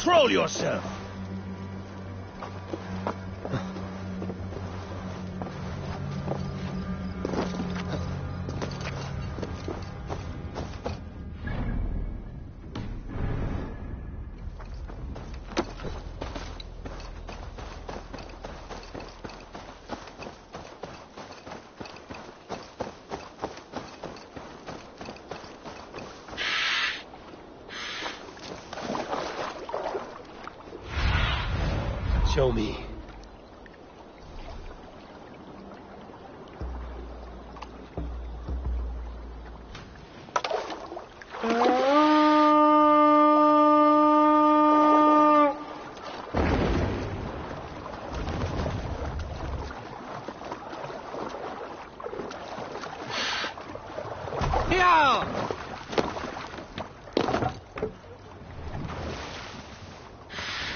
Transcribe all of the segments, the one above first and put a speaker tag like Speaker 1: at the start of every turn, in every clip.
Speaker 1: Control yourself! Show me.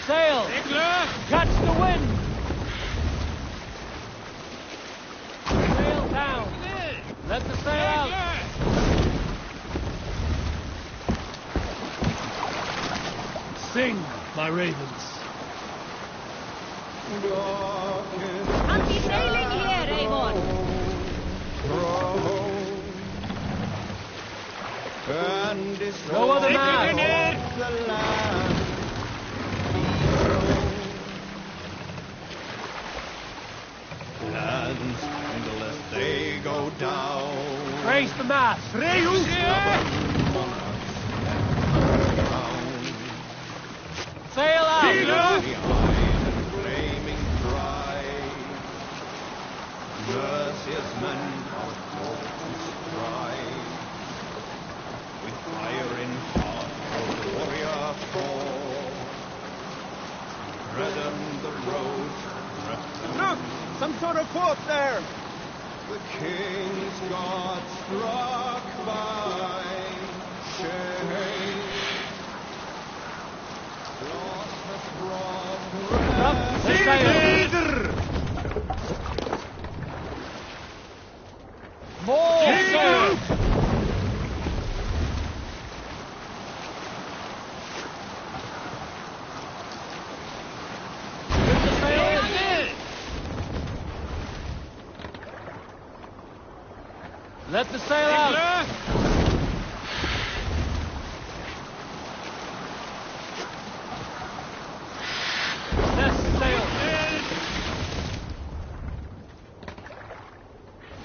Speaker 2: Sail! Catch the wind! Sail down! Let the sail out!
Speaker 1: Sing, my ravens.
Speaker 3: Anti-sailing here, Avon!
Speaker 2: Go other man!
Speaker 4: Unless they go down.
Speaker 2: Raise the mast! Sail out!
Speaker 4: Behind and flaming bright, mercilessmen are forced to strike. With fire in heart, the warrior fall. Tread the road.
Speaker 5: Look! Some sort of fort there!
Speaker 4: The king's God struck by shame. Lost has brought
Speaker 2: Up the sail! More sail! Lift the sail! Let the sail out! Let sail!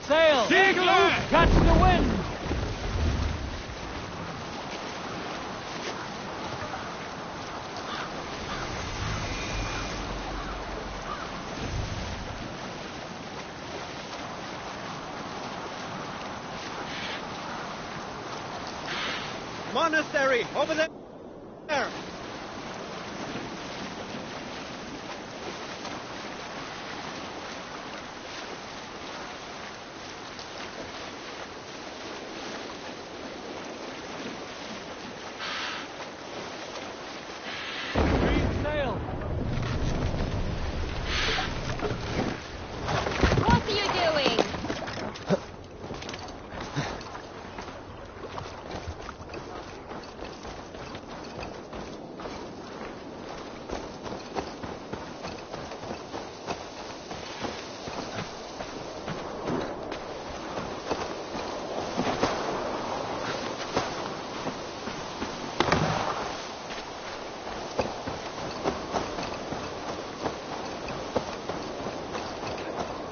Speaker 2: Sail! Catch the wind!
Speaker 5: Monastery! Over there!
Speaker 2: Reef sail!
Speaker 3: What are you doing?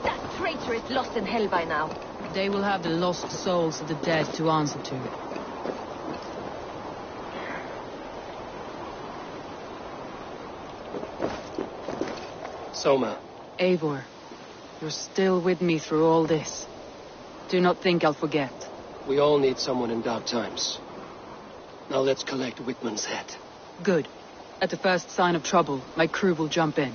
Speaker 3: That traitor is lost in hell by now.
Speaker 6: They will have the lost souls of the dead to answer to.
Speaker 1: Soma,
Speaker 6: Eivor, you're still with me through all this. Do not think I'll forget.
Speaker 1: we all need someone in dark times. Now let's collect Whitman's head.
Speaker 6: Good. At the first sign of trouble, my crew will jump in.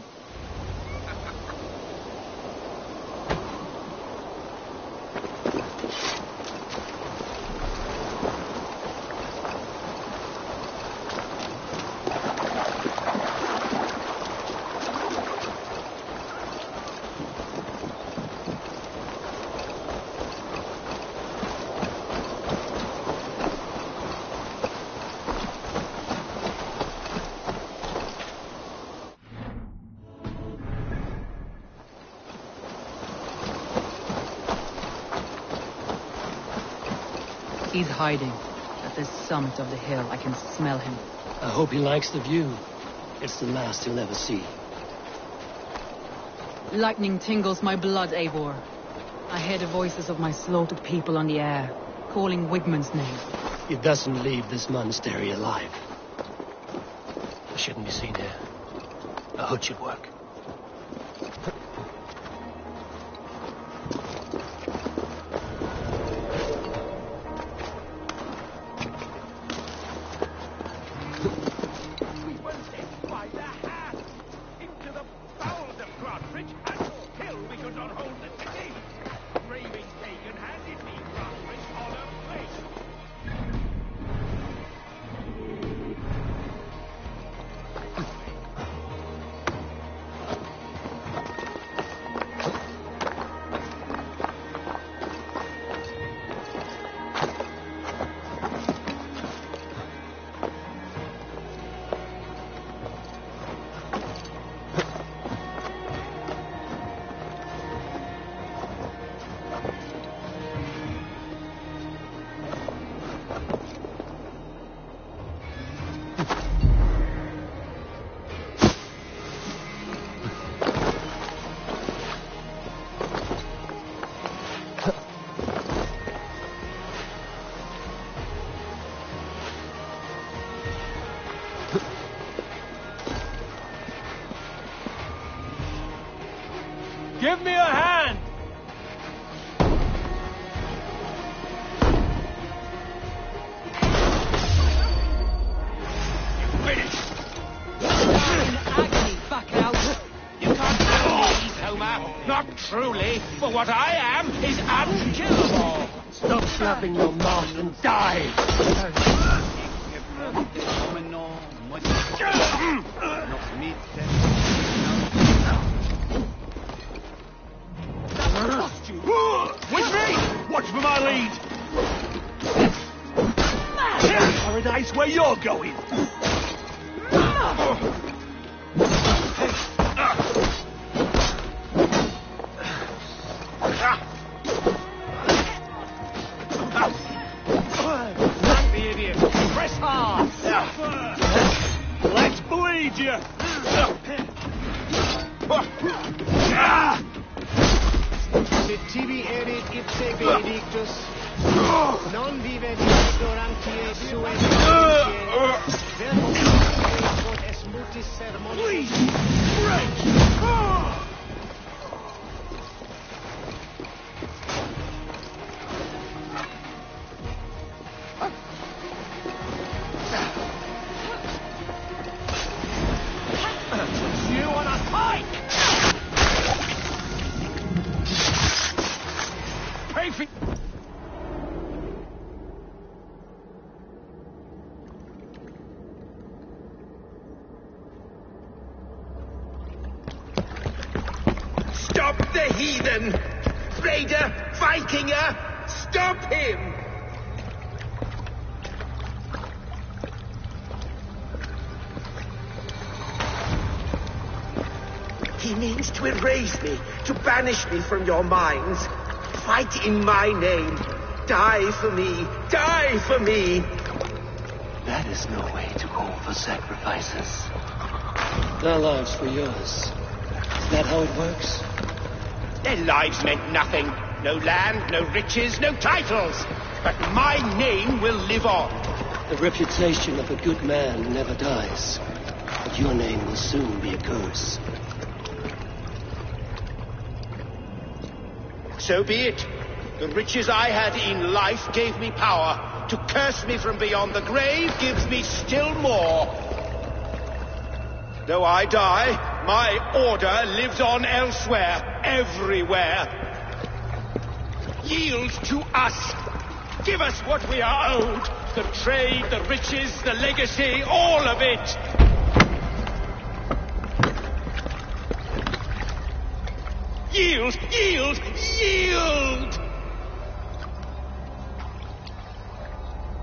Speaker 6: He's hiding. At the summit of the hill, I can smell him.
Speaker 1: I hope he likes the view. It's the last he'll ever see.
Speaker 6: Lightning tingles my blood, Eivor. I hear the voices of my slaughtered people on the air, calling Wigmund's name.
Speaker 1: He doesn't leave this monastery alive. I shouldn't be seen here. A hood should work.
Speaker 2: Give me a hand!
Speaker 7: Finished!
Speaker 6: In agony, back out!
Speaker 7: You can't handle me, Homer! Not truly, for what I am is unkillable!
Speaker 1: Stop slapping your mouth and die!
Speaker 7: With me! Watch for my lead! Paradise where you're going! Not the idiot! Press hard! Let's bleed you!
Speaker 5: Tibi erit ipse benedictus, non vive ignorantiae sue verbum es mutis sermonis.
Speaker 7: Please! Break! You on a pike! Pay for... Stop the heathen! Raider! Vikinger! Stop him! He means to erase me, to banish me from your minds. Fight in my name. Die for me. Die for me.
Speaker 1: That is no way to offer sacrifices. Their lives for yours. Is that how it works?
Speaker 7: Their lives meant nothing. No land, no riches, no titles. But my name will live on.
Speaker 1: The reputation of a good man never dies. But your name will soon be a curse.
Speaker 7: So be it. The riches I had in life gave me power. To curse me from beyond the grave gives me still more. Though I die, my order lives on elsewhere, everywhere. Yield to us. Give us what we are owed. The trade, the riches, the legacy, all of it. Yield, yield, yield!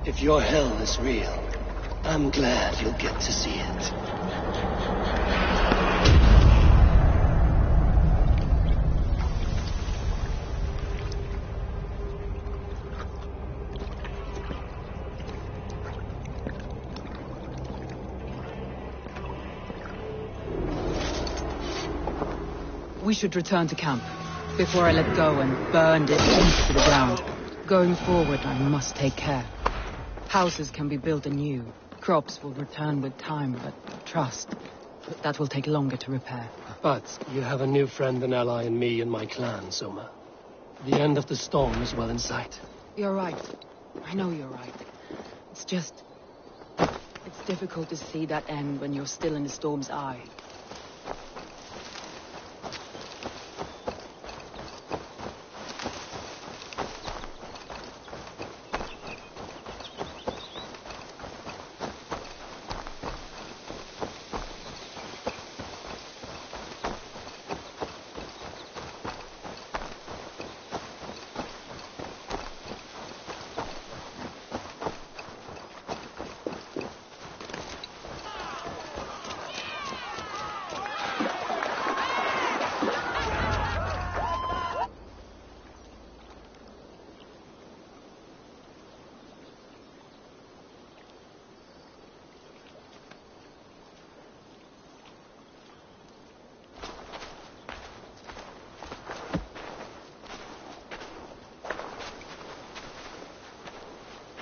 Speaker 1: If your hell is real, I'm glad you'll get to see it.
Speaker 6: We should return to camp, before I let go and burn this beast to the ground. Going forward, I must take care. Houses can be built anew. Crops will return with time, but trust, that will take longer to repair.
Speaker 1: But you have a new friend and ally in me and my clan, Soma. The end of the storm is well in sight.
Speaker 6: You're right. I know you're right. It's just... it's difficult to see that end when you're still in the storm's eye.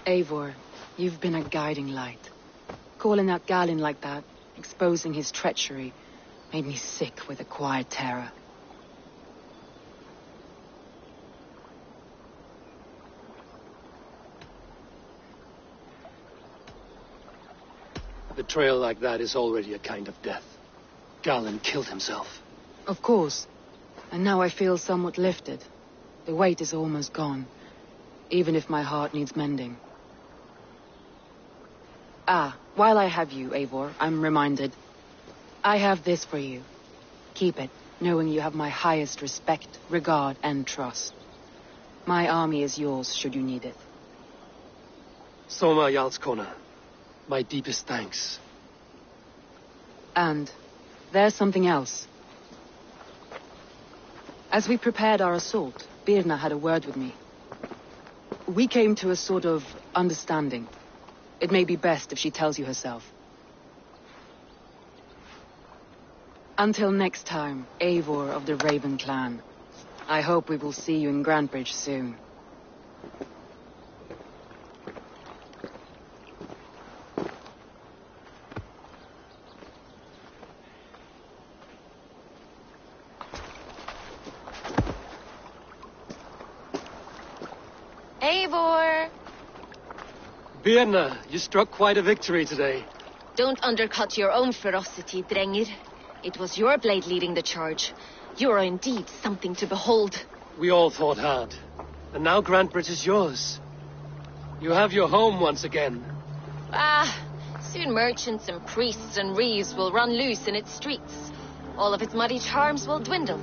Speaker 6: Eivor, you've been a guiding light. Calling out Galin like that, exposing his treachery, made me sick with a quiet terror.
Speaker 1: A betrayal like that is already a kind of death. Galin killed himself.
Speaker 6: Of course. And now I feel somewhat lifted. The weight is almost gone, even if my heart needs mending. Ah, while I have you, Eivor, I'm reminded. I have this for you. Keep it, knowing you have my highest respect, regard, and trust. My army is yours, should you need it.
Speaker 1: Soma Jarlskona, my deepest thanks.
Speaker 6: And there's something else. As we prepared our assault, Birna had a word with me. We came to a sort of understanding. It may be best if she tells you herself. Until next time, Eivor of the Raven clan. I hope we will see you in Grantebridge soon.
Speaker 3: Eivor!
Speaker 1: Birna, you struck quite a victory today.
Speaker 3: Don't undercut your own ferocity, Drengir. It was your blade leading the charge. You are indeed something to behold.
Speaker 1: We all fought hard. And now Grantebridge is yours. You have your home once again.
Speaker 3: Soon merchants and priests and reeves will run loose in its streets. All of its muddy charms will dwindle.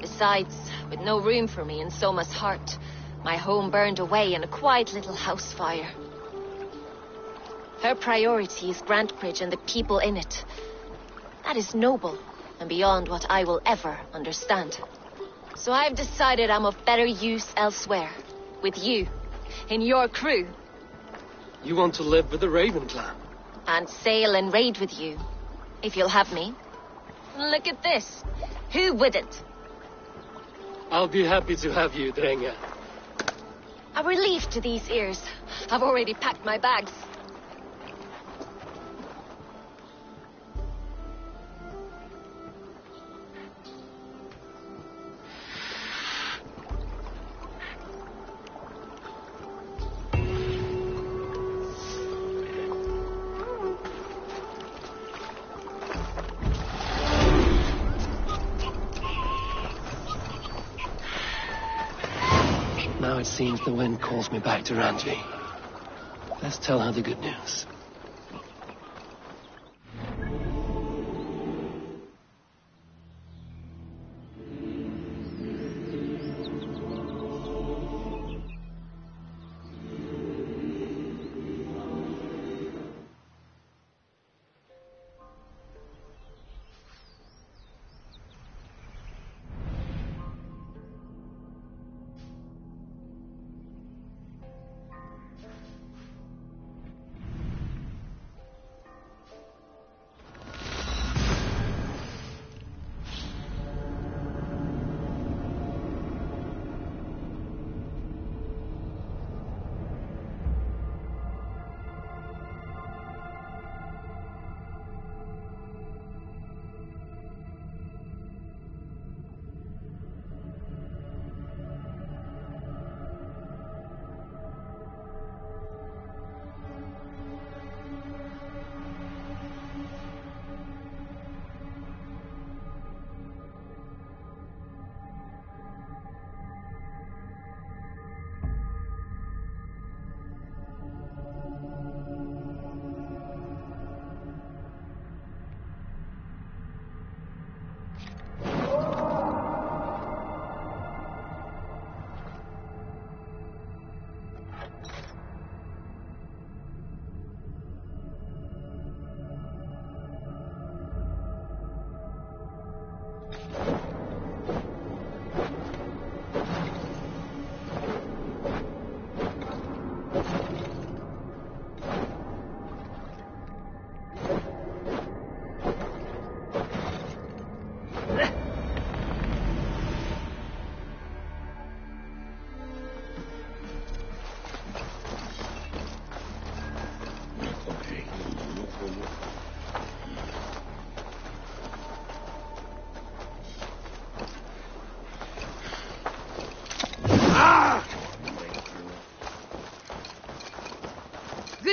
Speaker 3: Besides, with no room for me in Soma's heart, my home burned away in a quiet little house fire. Her priority is Grantebridge and the people in it. That is noble, and beyond what I will ever understand. So I've decided I'm of better use elsewhere. With you. In your crew.
Speaker 1: You want to live with the Raven clan?
Speaker 3: And sail and raid with you. If you'll have me. Look at this. Who wouldn't?
Speaker 1: I'll be happy to have you, Drenge.
Speaker 3: A relief to these ears. I've already packed my bags.
Speaker 1: Now it seems the wind calls me back to Randvi. Let's tell her the good news.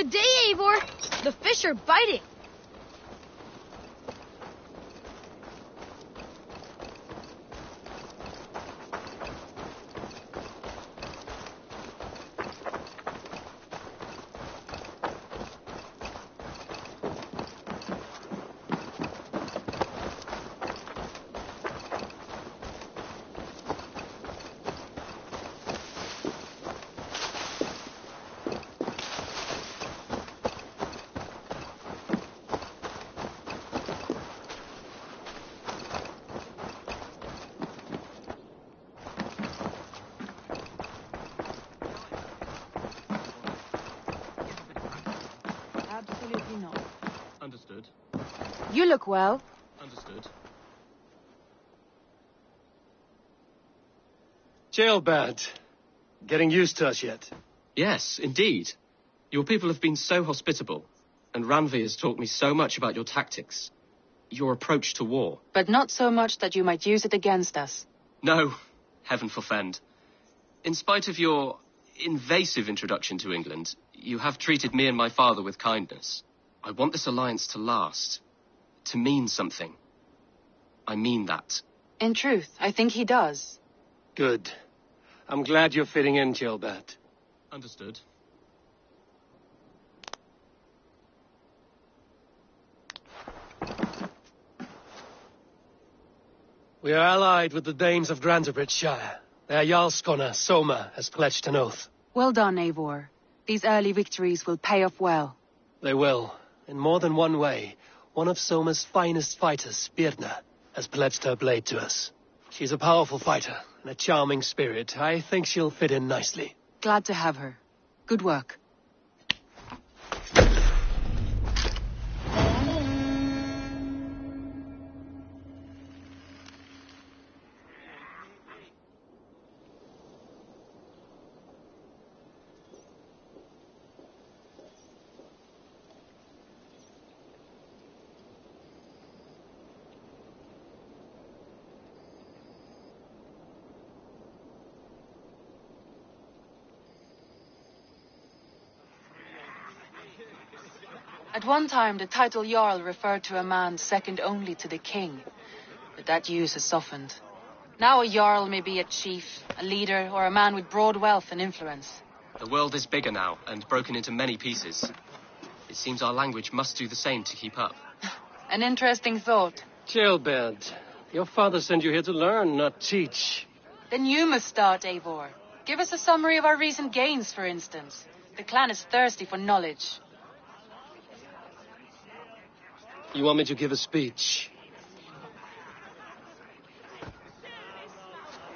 Speaker 3: Good day, Eivor. The fish are biting.
Speaker 6: Absolutely not.
Speaker 2: Understood.
Speaker 6: You look well.
Speaker 2: Understood.
Speaker 1: Jailbird. Getting used to us yet?
Speaker 8: Yes, indeed. Your people have been so hospitable, and Ranvi has taught me so much about your tactics, your approach to war.
Speaker 6: But not so much that you might use it against us.
Speaker 8: No, heaven forfend. In spite of your invasive introduction to England, you have treated me and my father with kindness. I want this alliance to last, to mean something. I mean that.
Speaker 6: In truth, I think he does.
Speaker 1: Good. I'm glad you're fitting in, Jailbird.
Speaker 8: Understood.
Speaker 1: We are allied with the Danes of Grantebridgeshire. Their Jarlskona, Soma, has pledged an oath.
Speaker 6: Well done, Eivor. These early victories will pay off well.
Speaker 1: They will. In more than one way. One of Soma's finest fighters, Birna, has pledged her blade to us. She's a powerful fighter and a charming spirit. I think she'll fit in nicely.
Speaker 6: Glad to have her. Good work. At one time, the title Jarl referred to a man second only to the king. But that use has softened. Now a Jarl may be a chief, a leader, or a man with broad wealth and influence.
Speaker 8: The world is bigger now, and broken into many pieces. It seems our language must do the same to keep up.
Speaker 6: An interesting thought.
Speaker 1: Jailbird, your father sent you here to learn, not teach.
Speaker 6: Then you must start, Eivor. Give us a summary of our recent gains, for instance. The clan is thirsty for knowledge.
Speaker 1: You want me to give a speech?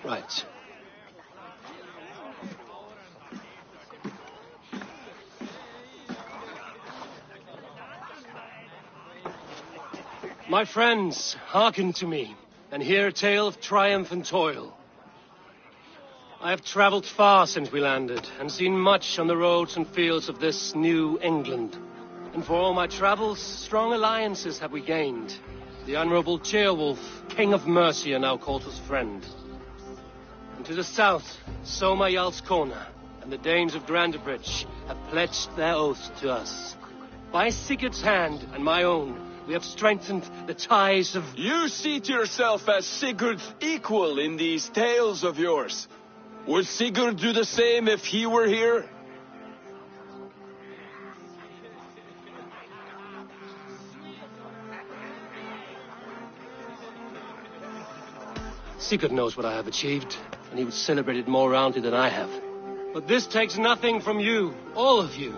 Speaker 1: Right. My friends, hearken to me, and hear a tale of triumph and toil. I have traveled far since we landed, and seen much on the roads and fields of this new England. And for all my travels, strong alliances have we gained. The Honorable Ceolwulf, King of Mercia, now calls us friend. And to the south, Soma Jarlskona and the Danes of Grantebridge have pledged their oath to us. By Sigurd's hand and my own, we have strengthened the ties of...
Speaker 9: You seat yourself as Sigurd's equal in these tales of yours. Would Sigurd do the same if he were here?
Speaker 1: Sigurd knows what I have achieved, and he would celebrate it more roundly than I have. But this takes nothing from you, all of you.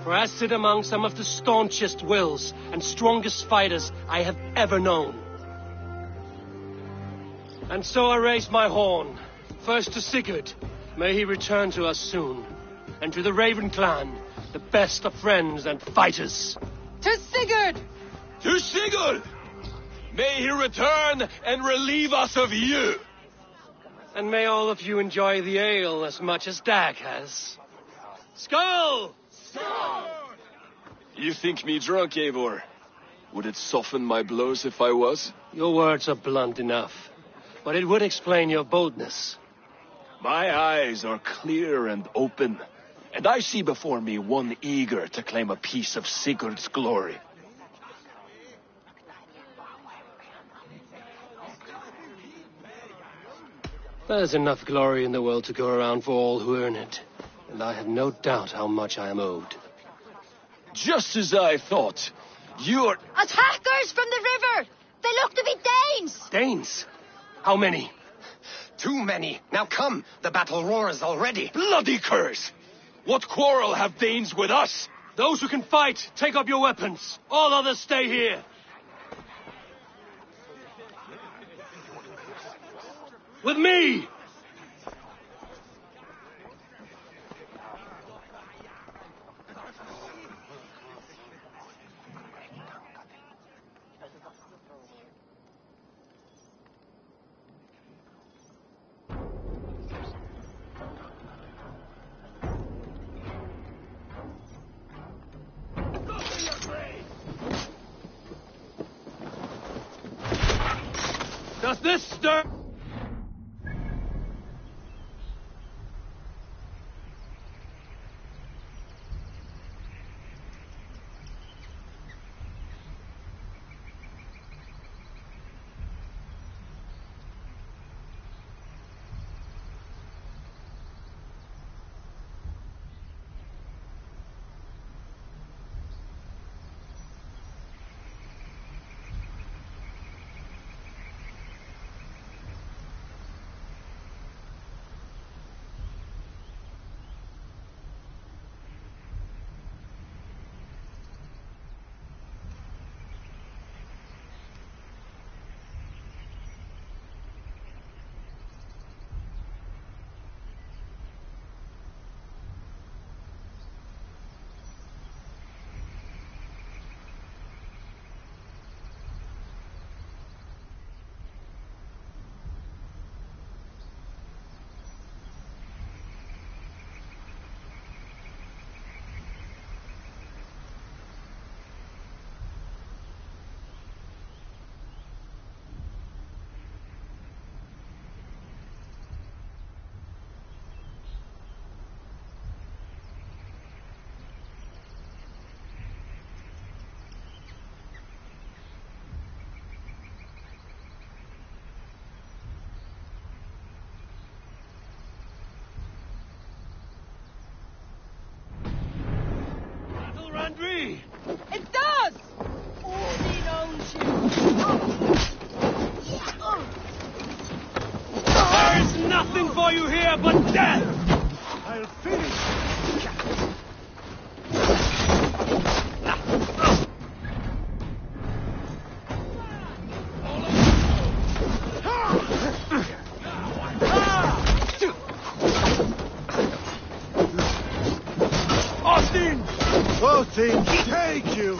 Speaker 1: For I sit among some of the staunchest wills and strongest fighters I have ever known. And so I raise my horn, first to Sigurd, may he return to us soon, and to the Raven clan, the best of friends and fighters.
Speaker 6: To Sigurd!
Speaker 9: To Sigurd! May he return and relieve us of you!
Speaker 1: And may all of you enjoy the ale as much as Dag has. Skull!
Speaker 9: You think me drunk, Eivor? Would it soften my blows if I was?
Speaker 1: Your words are blunt enough, but it would explain your boldness.
Speaker 9: My eyes are clear and open. and I see before me one eager to claim a piece of Sigurd's glory.
Speaker 1: There's enough glory in the world to go around for all who earn it, and I have no doubt how much I am owed.
Speaker 9: Just as I thought. You're...
Speaker 3: Attackers from the river! They look to be Danes!
Speaker 1: Danes? How many?
Speaker 10: Too many. Now come, the battle roars already.
Speaker 9: Bloody curse! What quarrel have Danes with us?
Speaker 1: Those who can fight, take up your weapons. All others stay here. With me! Does this stir?
Speaker 6: It does! Odin owns you!
Speaker 1: There is nothing for you here but death!
Speaker 5: I'll finish.
Speaker 4: Austin, take you!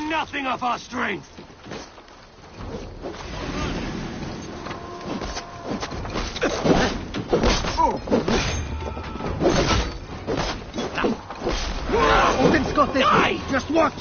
Speaker 1: Nothing of our strength!
Speaker 5: Odin's got this!
Speaker 1: Die!
Speaker 5: Just watch!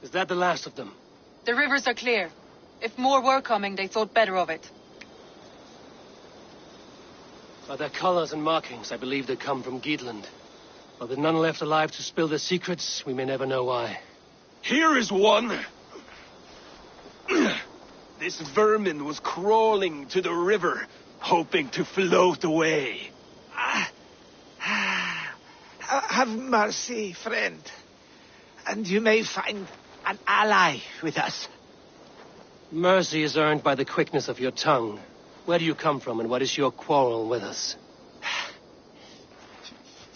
Speaker 1: Is that the last of them?
Speaker 6: The rivers are clear. If more were coming, they thought better of it.
Speaker 1: By their colors and markings, I believe they come from Geatland. But with none left alive to spill their secrets, we may never know why.
Speaker 9: Here is one. This vermin was crawling to the river, hoping to float away.
Speaker 7: Have mercy, friend. And you may find an ally with us.
Speaker 1: Mercy is earned by the quickness of your tongue. Where do you come from, and what is your quarrel with us?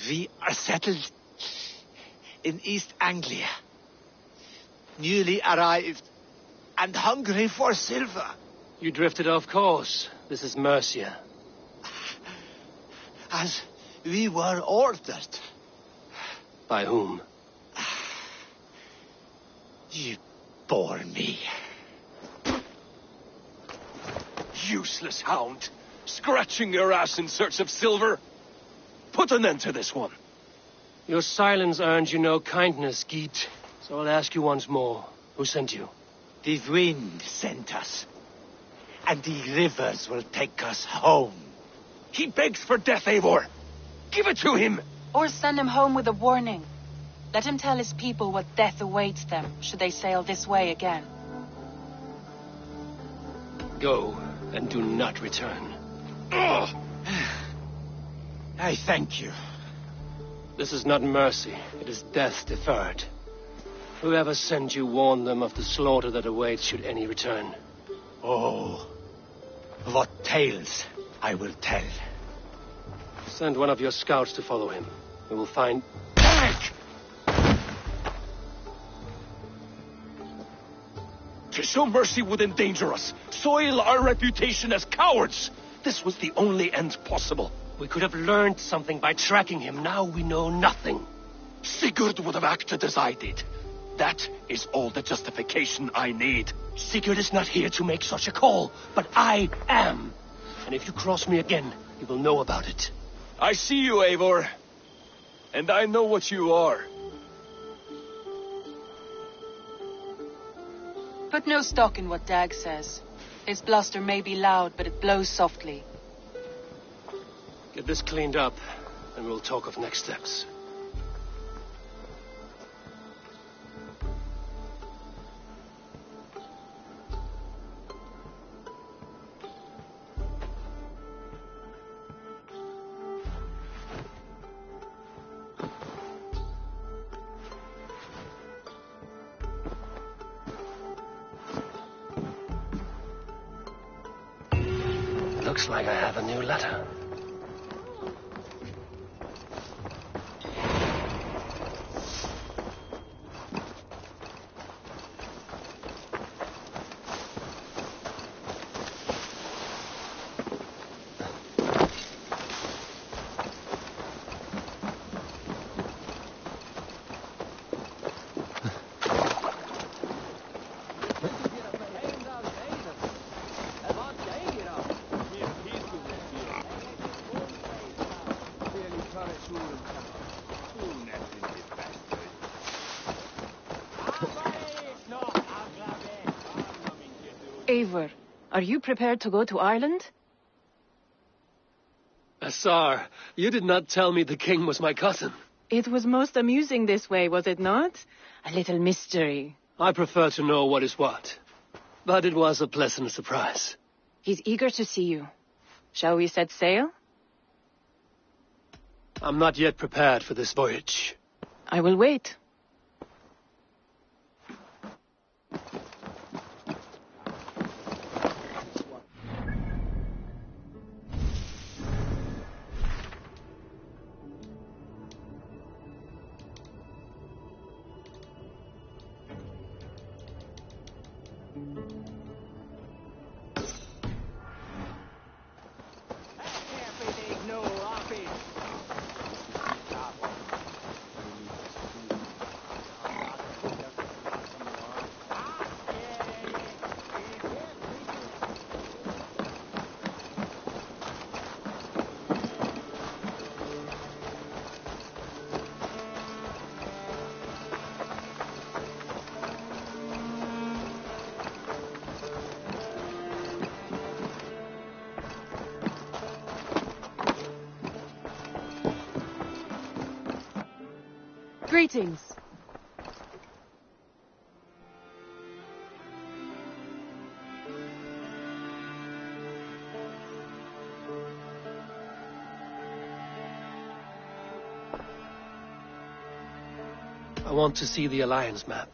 Speaker 7: We are settled in East Anglia. Newly arrived and hungry for silver.
Speaker 1: You drifted off course. This is Mercia.
Speaker 7: As we were ordered.
Speaker 1: By whom?
Speaker 7: You bore me.
Speaker 9: Useless hound. Scratching your ass in search of silver. Put an end to this one.
Speaker 1: Your silence earned you no kindness, Geet. So I'll ask you once more. Who sent you?
Speaker 7: The wind sent us. And the rivers will take us home.
Speaker 9: He begs for death, Eivor. Give it to him.
Speaker 6: Or send him home with a warning. Let him tell his people what death awaits them, should they sail this way again.
Speaker 1: Go, and do not return.
Speaker 9: Ugh.
Speaker 7: I thank you.
Speaker 1: This is not mercy. It is death deferred. Whoever sent you warned them of the slaughter that awaits should any return.
Speaker 7: Oh, what tales I will tell.
Speaker 1: Send one of your scouts to follow him. We will find...
Speaker 9: To show mercy would endanger us, soil our reputation as cowards. This was the only end possible.
Speaker 1: We could have learned something by tracking him. Now we know nothing.
Speaker 9: Sigurd would have acted as I did. That is all the justification I need.
Speaker 1: Sigurd is not here to make such a call, but I am. And if you cross me again, you will know about it.
Speaker 9: I see you, Eivor. And I know what you are.
Speaker 6: Put no stock in what Dag says. His bluster may be loud, but it blows softly.
Speaker 1: Get this cleaned up, and we'll talk of next steps. Looks like I have a new letter.
Speaker 11: Eivor, are you prepared to go to Ireland?
Speaker 1: Assar, you did not tell me the king was my cousin.
Speaker 11: It was most amusing this way, was it not? A little mystery.
Speaker 1: I prefer to know what is what. But it was a pleasant surprise.
Speaker 11: He's eager to see you. Shall we set sail?
Speaker 1: I'm not yet prepared for this voyage.
Speaker 11: I will wait. Greetings.
Speaker 1: I want to see the Alliance map.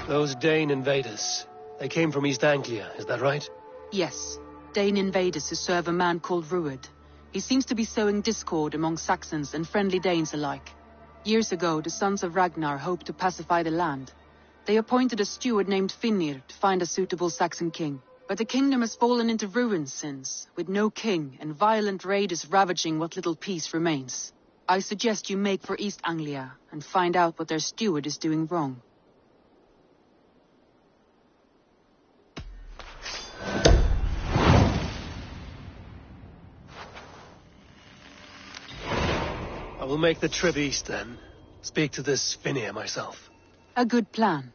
Speaker 1: Those Dane invaders, they came from East Anglia, is that right?
Speaker 6: Yes. Dane invaders who serve a man called Ruud. He seems to be sowing discord among Saxons and friendly Danes alike. Years ago, the sons of Ragnar hoped to pacify the land. They appointed a steward named Finnir to find a suitable Saxon king. But the kingdom has fallen into ruins since, with no king and violent raiders ravaging what little peace remains. I suggest you make for East Anglia and find out what their steward is doing wrong.
Speaker 1: I will make the trip east then. Speak to this Finnir myself.
Speaker 6: A good plan.